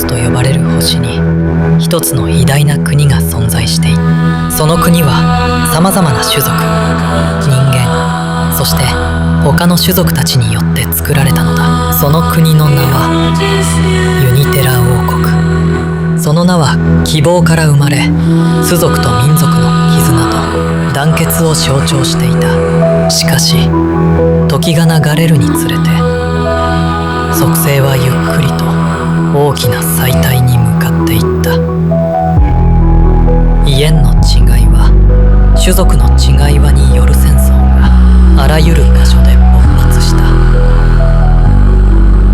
と呼ばれる星に一つの偉大な国が存在している。その国はさまざまな種族、人間、そして他の種族たちによって作られたのだ。その国の名はユニテラ王国。その名は希望から生まれ、種族と民族の絆と団結を象徴していた。しかし時が流れるにつれて、属性はゆっくりと大きな衰退に向かっていった。異縁の違いは、種族の違いはによる戦争があらゆる場所で勃発した。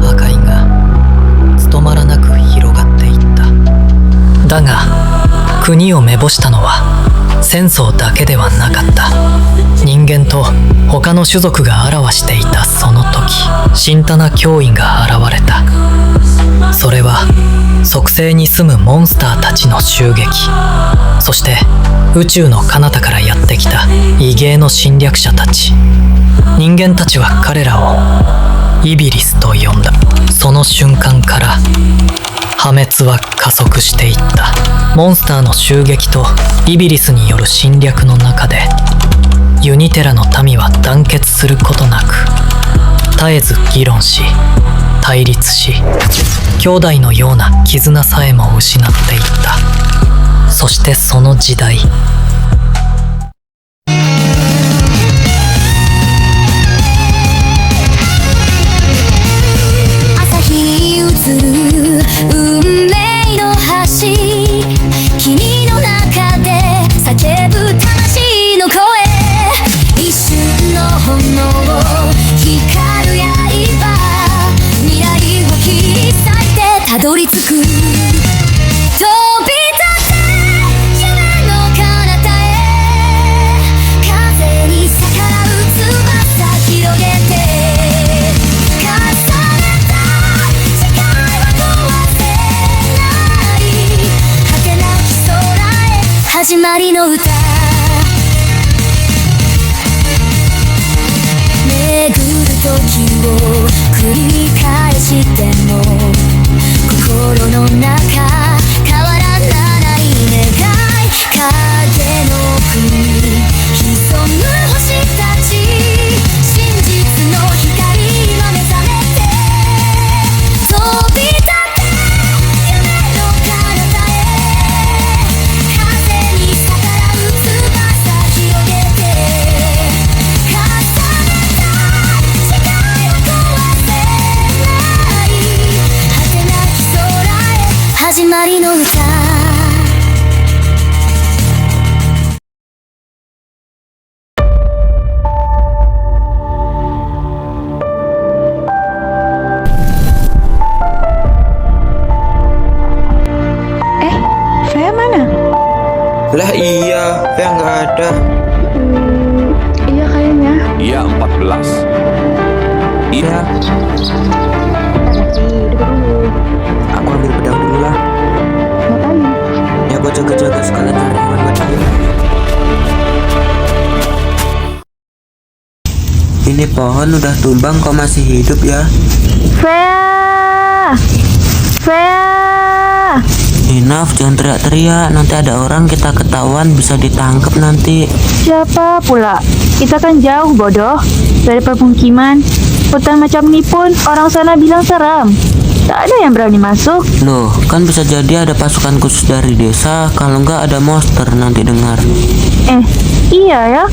破壊が務まらなく広がっていった。だが国をめぼしたのは戦争だけではなかった。人間と他の種族があらわしていたその時、新たな脅威が現れた。それは側星に住むモンスターたちの襲撃、そして宇宙の彼方からやってきた異形の侵略者たち。人間たちは彼らをイビリスと呼んだ。その瞬間から破滅は加速していった。モンスターの襲撃とイビリスによる侵略の中で、ユニテラの民は団結することなく絶えず議論し、対立し、兄弟のような絆さえも失っていった。そしてその時代、朝日映る運命の橋、君の中で叫ぶ魂の声、一瞬の炎、光る刃、未来を切り裂いてたどり着く。飛び立て夢の彼方へ、風に逆らう翼広げて、重ねた誓いは壊せない、果てなき空へ始まりの歌。巡る時を繰り返しても、心の中変わらない願い、影の奥に潜む星たち、真実の光は目覚めて、飛び立て夢の彼方へ、風に逆らう翼広げて、重ねた誓いは壊せない、果てなき空へ始まりの歌。Saya mana? Lah iya, Fea nggak ada. Iya kayaknya. Iya 14. Iya, Duduk dulu. aku ambil pedang dulu lah. Ngapain? Ya buat jaga-jaga sekalian cari hewan buat aku. Ini pohon udah tumbang kok masih hidup ya? Freya! Freya! Enough, jangan teriak-teriak. Nanti ada orang, kita ketahuan, bisa ditangkap nanti. Siapa pula? Kita kan jauh bodoh dari permukiman. Hutan macam ini pun orang sana bilang seram. Tak ada yang berani masuk. Loh, kan bisa jadi ada pasukan khusus dari desa. Kalau nggak ada monster nanti dengar. Iya ya.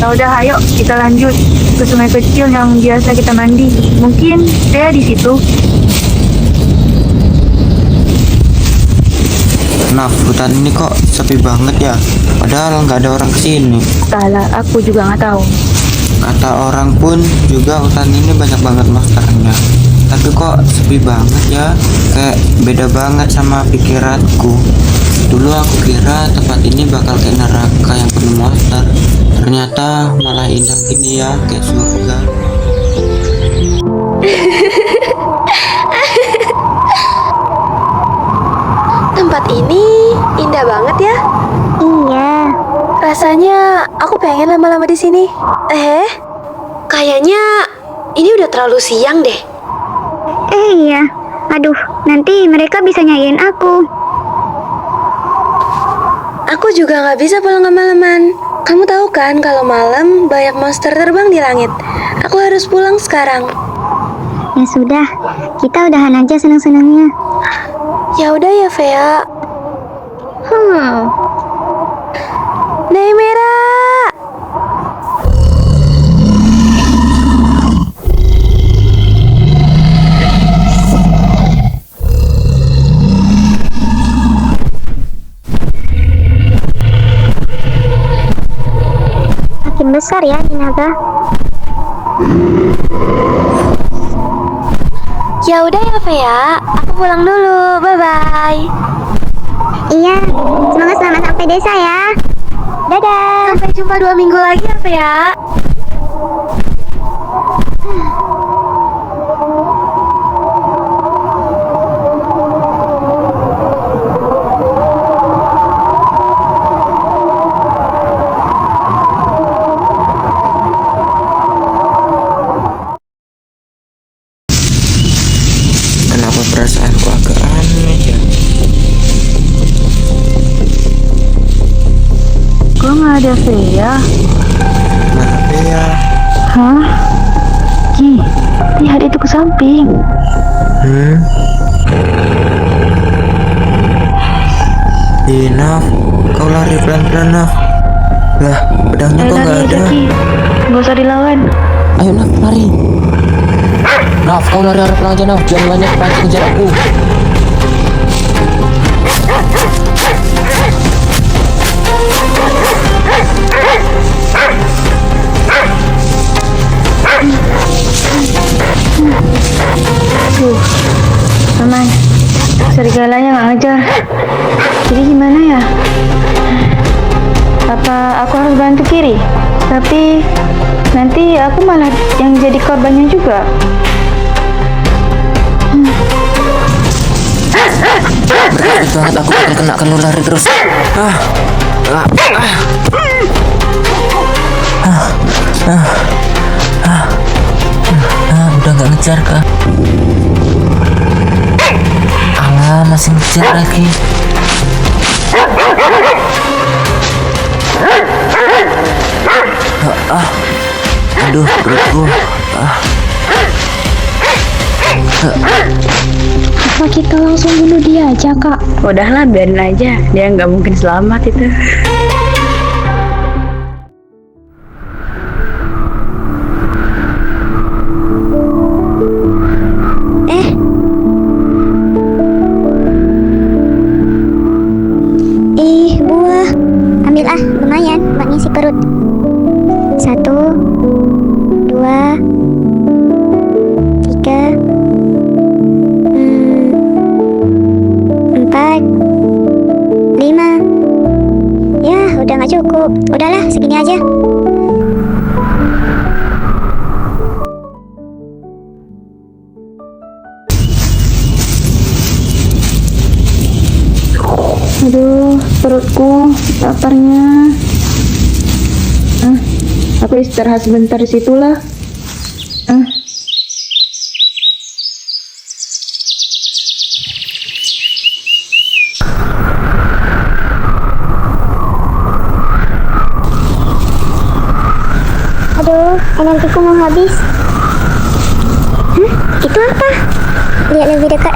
Ya udah, ayo kita lanjut ke sungai kecil yang biasa kita mandi. Mungkin dia di situ. Nah, hutan ini kok sepi banget ya? Padahal nggak ada orang kesini. Entahlah, aku juga nggak tahu. Kata orang pun juga hutan ini banyak banget monsternya. Tapi kok sepi banget ya? Kayak beda banget sama pikiranku. Dulu aku kira tempat ini bakal kayak neraka yang penuh monster. Ternyata malah indah gini ya, kayak surga. Tempat ini indah banget ya. Iya. Rasanya aku pengen lama-lama di sini. Kayaknya ini udah terlalu siang deh. Iya. Aduh, nanti mereka bisa nyanyiin aku. Aku juga nggak bisa pulang kemalaman. Kamu tahu kan kalau malam banyak monster terbang di langit. Aku harus pulang sekarang. Ya sudah, kita udahan aja senang-senangnya. Ya udah ya, Vea. Naimera. Makin besar ya ini naga. Ya udah ya, Vea. Aku pulang dulu. Bye bye. Iya, semoga selamat sampai desa ya. Dadah. Sampai jumpa 2 minggu lagi ya, Vea. Kenapa perasaanku agak aneh ya? Kok nggak ada Vea? Mana Vea? Hah? Ki, lihat itu ke samping. Naf, kau lari pelan-pelan Naf. Lah, pedangnya kok nggak ada? Ki. Nggak usah dilawan. Ayo Naf, lari. Naf, kau lari arah pelang aja Naf. Jangan banyak pancing kejar aku. Aman. Serigalanya nggak ngejar. Jadi gimana ya? Apa aku harus bantu kiri? Tapi nanti aku malah yang jadi korbannya juga. Berat banget aku bakal kena kalau lari terus. Udah nggak ngejar kah? Alah, masih ngejar lagi. Aduh, perutku. Apa kita langsung bunuh dia aja, Kak? Udahlah, biarin aja. Dia nggak mungkin selamat itu. Buah. Ambil lumayan buat ngisi perut. 1, 2, 3, 4, 5. Ya, udah nggak cukup. Udahlah, segini aja. Aduh, perutku, laparnya. Aku istirahat sebentar di situlah. Aduh, energiku mau habis. Itu apa? Lihat lebih dekat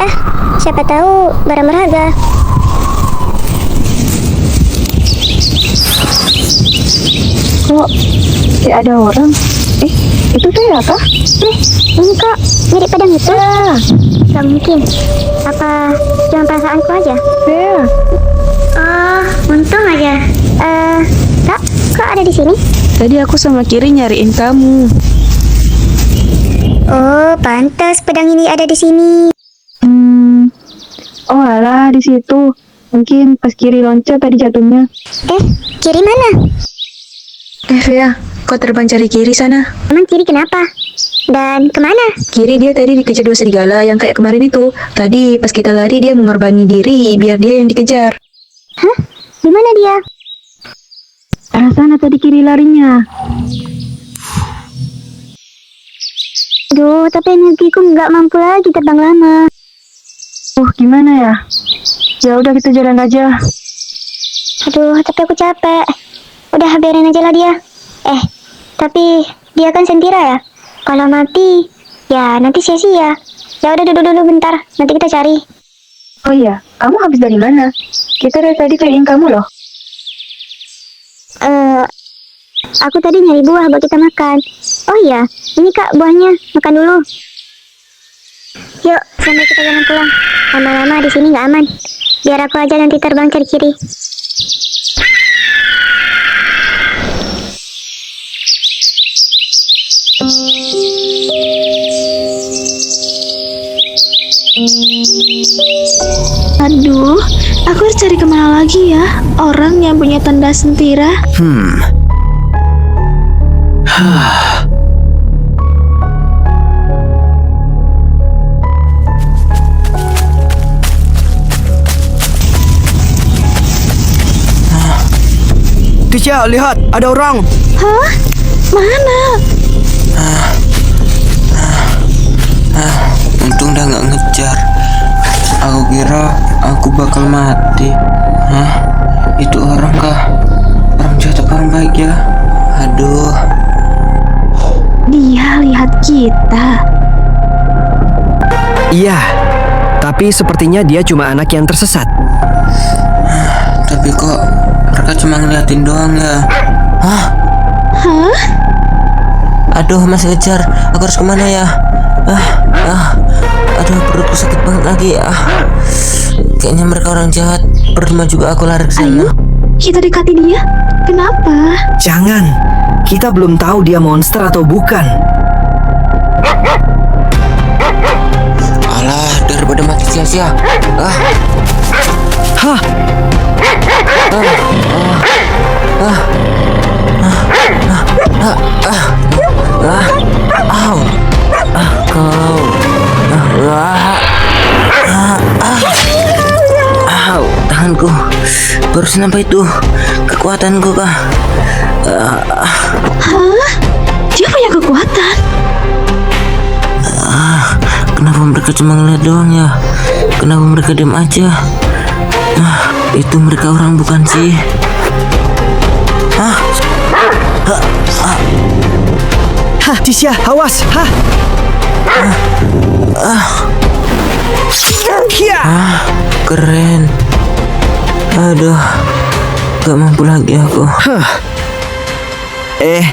Siapa tahu barang berharga. Kok kayak ada orang? Itu saya kah? Ini kok mirip pedang itu? Gak mungkin. Apa cuma perasaanku aja? Saya. Oh, untung aja. Kak, kok ada di sini? Tadi aku sama Kiri nyariin kamu. Oh, pantas pedang ini ada di sini. Oh alah, di situ. Mungkin pas Kiri loncat tadi jatuhnya. Kiri mana? Vea, kau terbang cari Kiri sana. Emang Kiri kenapa? Dan kemana? Kiri dia tadi dikejar 2 serigala yang kayak kemarin itu. Tadi pas kita lari dia mengorbankan diri biar dia yang dikejar. Hah? Di mana dia? Arah sana tadi Kiri larinya. Aduh, tapi energiku nggak mampu lagi terbang lama. Gimana ya? Ya udah kita jalan aja. Aduh, tapi aku capek. Udah biarin aja lah dia. Tapi dia kan sentira ya. Kalau mati, ya nanti sia-sia. Ya udah duduk dulu bentar, nanti kita cari. Oh iya, kamu habis dari mana? Kita dari tadi cariin kamu loh. Aku tadi nyari buah buat kita makan. Oh iya, ini kak buahnya, makan dulu. Yuk, sambil kita jalan pulang. Lama-lama di sini nggak aman. Biar aku aja nanti terbang ke kiri. Aduh, aku harus cari kemana lagi ya? Orang yang punya tanda sentira. Tisha, lihat, ada orang. Hah? Mana? Untung dah nggak ngejar. Aku kira aku bakal mati. Itu orang kah? Orang jahat apa orang baik ya? Aduh. Dia lihat kita. Iya, tapi sepertinya dia cuma anak yang tersesat. Tapi kok mereka cuma ngeliatin doang ya? Hah? Aduh, masih ngejar. Aku harus kemana ya? Aduh, perutku sakit banget lagi. Kayaknya mereka orang jahat. Percuma juga aku lari ke sana. Ayo, kita dekati dia. Kenapa? Jangan, kita belum tahu dia monster atau bukan. Alah, daripada mati sia-sia. Hah? Tanganku baru sampai itu kekuatanku kah? Dia punya kekuatan. Kenapa mereka cuma ngeliat doang ya? Kenapa mereka diam aja? Itu mereka orang bukan sih? Tisha, awas! Keren. Aduh, gak mampu lagi aku.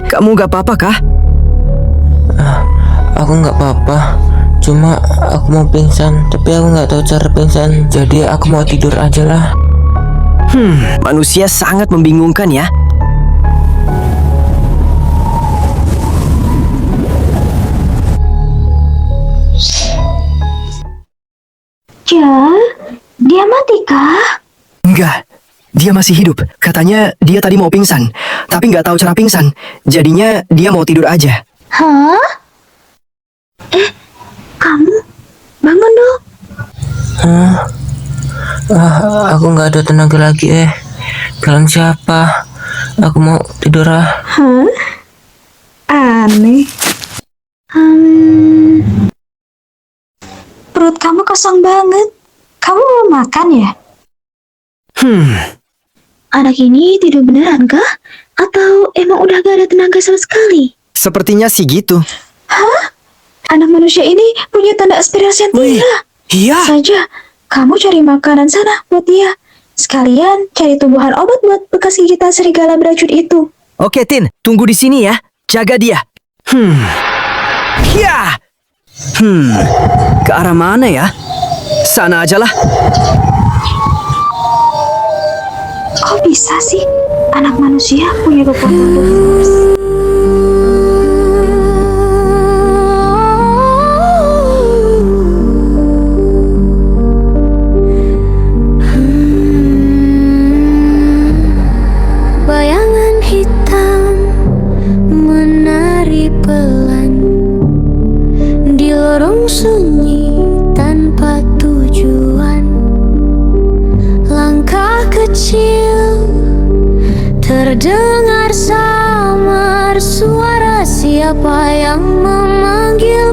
Kamu gak apa-apa kah? Aku gak apa-apa. Cuma aku mau pingsan, tapi aku gak tahu cara pingsan. Jadi aku mau tidur aja lah. Manusia sangat membingungkan ya. Ya, dia mati kah? Enggak, dia masih hidup. Katanya dia tadi mau pingsan, tapi nggak tahu cara pingsan. Jadinya dia mau tidur aja. Hah? Kamu bangun dong. Aku nggak ada tenaga lagi. Kalian siapa? Aku mau tidur . Aneh. Perut kamu kosong banget. Kamu belum makan ya? Anak ini tidur beneran kah? Atau emang udah gak ada tenaga sama sekali? Sepertinya sih gitu. Anak manusia ini punya tanda aspirasi yang tinggi. Iya. Saja, kamu cari makanan sana buat dia. Sekalian cari tumbuhan obat buat bekas gigitan serigala beracun itu. Oke, Tin, tunggu di sini ya. Jaga dia. Ya. Ke arah mana ya? Sana aja lah. Kok bisa sih anak manusia punya kekuatan? Bayangan hitam menari pelan di lorong sunyi tanpa tujuan. Langkah kecil terdengar samar, suara siapa yang memanggil.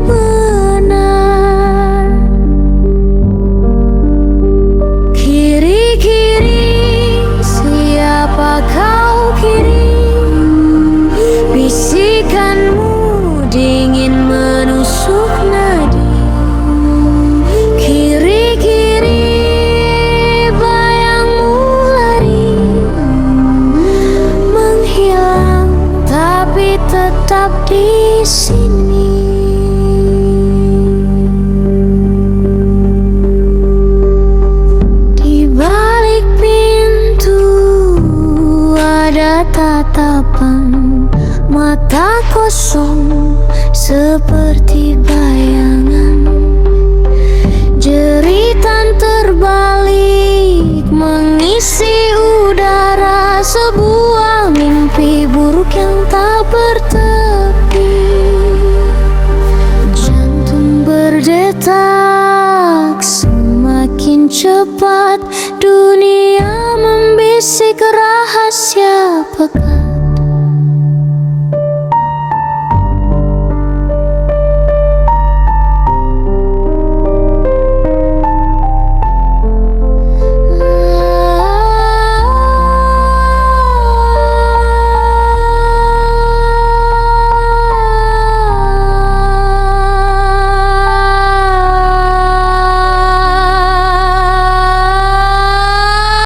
tetap di sini. Di balik pintu ada tatapan mata kosong seperti bayangan. Jeritan terbalik mengisi udara, sebuah mimpi buruk yang tak bertepi. Jantung berdetak semakin cepat, dunia membisik rahasia pekat.